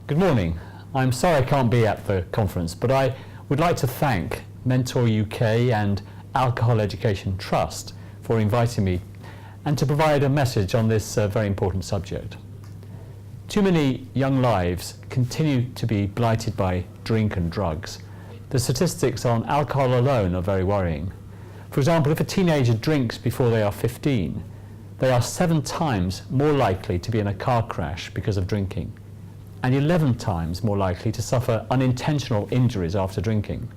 Good morning. I'm sorry I can't be at the conference, but I would like to thank Mentor UK and Alcohol Education Trust for inviting me and to provide a message on this very important subject. Too many young lives continue to be blighted by drink and drugs. The statistics on alcohol alone are very worrying. For example, if a teenager drinks before they are 15, they are 7 times more likely to be in a car crash because of drinking, and 11 times more likely to suffer unintentional injuries after drinking.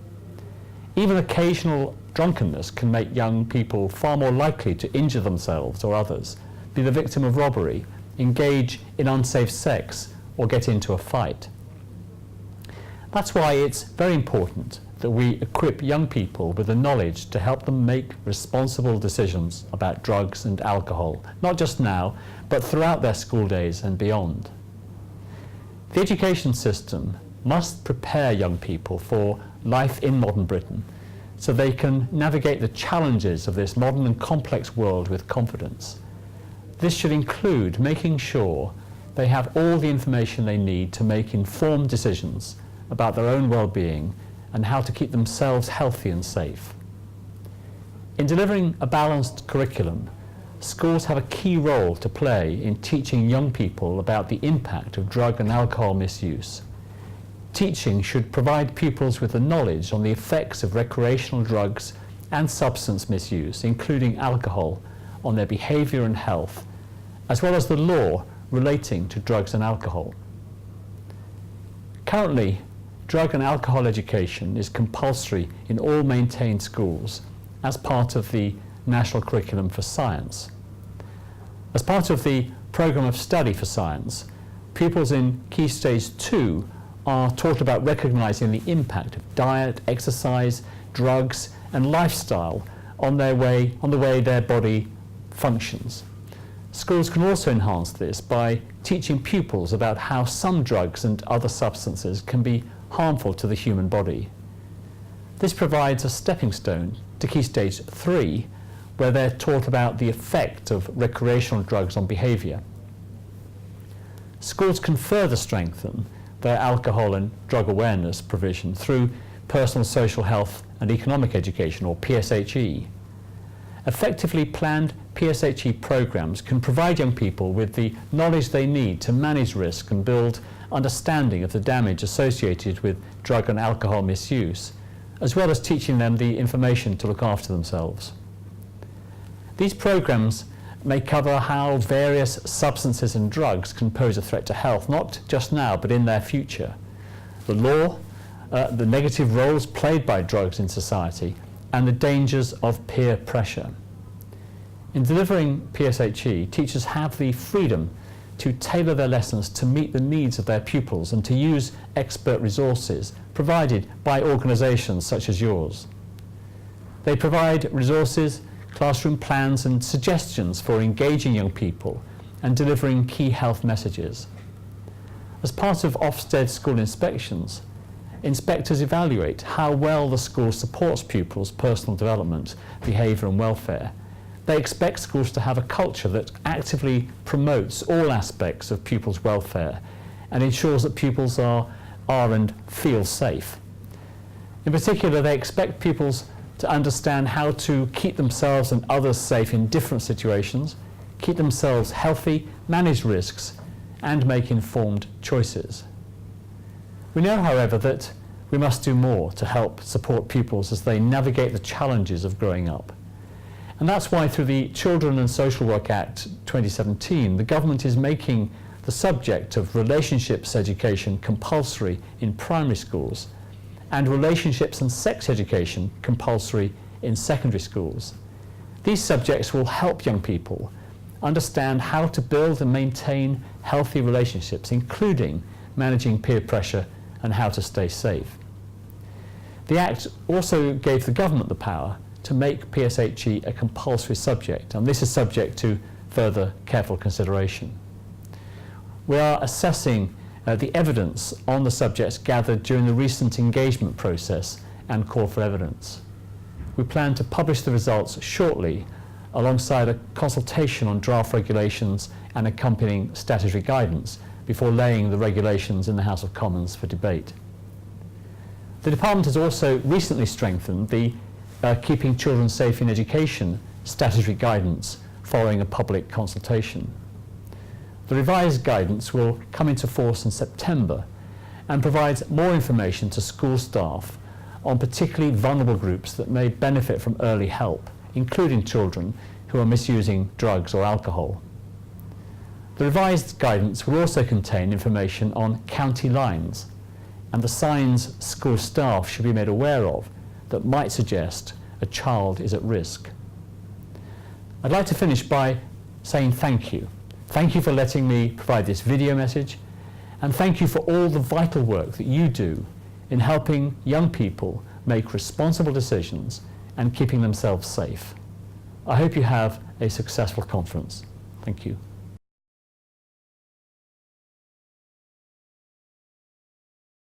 Even occasional drunkenness can make young people far more likely to injure themselves or others, be the victim of robbery, engage in unsafe sex, or get into a fight. That's why it's very important that we equip young people with the knowledge to help them make responsible decisions about drugs and alcohol, not just now, but throughout their school days and beyond. The education system must prepare young people for life in modern Britain so they can navigate the challenges of this modern and complex world with confidence. This should include making sure they have all the information they need to make informed decisions about their own well-being and how to keep themselves healthy and safe. In delivering a balanced curriculum, schools have a key role to play in teaching young people about the impact of drug and alcohol misuse. Teaching should provide pupils with the knowledge on the effects of recreational drugs and substance misuse, including alcohol, on their behaviour and health, as well as the law relating to drugs and alcohol. Currently, drug and alcohol education is compulsory in all maintained schools as part of the National Curriculum for Science. As part of the Programme of Study for Science, pupils in Key Stage 2 are taught about recognising the impact of diet, exercise, drugs and lifestyle on the way their body functions. Schools can also enhance this by teaching pupils about how some drugs and other substances can be harmful to the human body. This provides a stepping stone to Key Stage 3, where they're taught about the effect of recreational drugs on behaviour. Schools can further strengthen their alcohol and drug awareness provision through personal social health and economic education, or PSHE. Effectively planned PSHE programs can provide young people with the knowledge they need to manage risk and build understanding of the damage associated with drug and alcohol misuse, as well as teaching them the information to look after themselves. These programs may cover how various substances and drugs can pose a threat to health, not just now, but in their future. The law, the negative roles played by drugs in society, and the dangers of peer pressure. In delivering PSHE, teachers have the freedom to tailor their lessons to meet the needs of their pupils and to use expert resources provided by organisations such as yours. They provide resources, classroom plans and suggestions for engaging young people and delivering key health messages. As part of Ofsted school inspections, inspectors evaluate how well the school supports pupils' personal development, behaviour and welfare. They expect schools to have a culture that actively promotes all aspects of pupils' welfare and ensures that pupils are and feel safe. In particular, they expect pupils to understand how to keep themselves and others safe in different situations, keep themselves healthy, manage risks, and make informed choices. We know, however, that we must do more to help support pupils as they navigate the challenges of growing up. And that's why through the Children and Social Work Act 2017, the government is making the subject of relationships education compulsory in primary schools and relationships and sex education compulsory in secondary schools. These subjects will help young people understand how to build and maintain healthy relationships, including managing peer pressure and how to stay safe. The Act also gave the government the power to make PSHE a compulsory subject, and this is subject to further careful consideration. We are assessing the evidence on the subjects gathered during the recent engagement process and call for evidence. We plan to publish the results shortly alongside a consultation on draft regulations and accompanying statutory guidance, before laying the regulations in the House of Commons for debate. The Department has also recently strengthened the Keeping Children Safe in Education statutory guidance following a public consultation. The revised guidance will come into force in September and provides more information to school staff on particularly vulnerable groups that may benefit from early help, including children who are misusing drugs or alcohol. The revised guidance will also contain information on county lines and the signs school staff should be made aware of that might suggest a child is at risk. I'd like to finish by saying thank you. Thank you for letting me provide this video message, and thank you for all the vital work that you do in helping young people make responsible decisions and keeping themselves safe. I hope you have a successful conference. Thank you.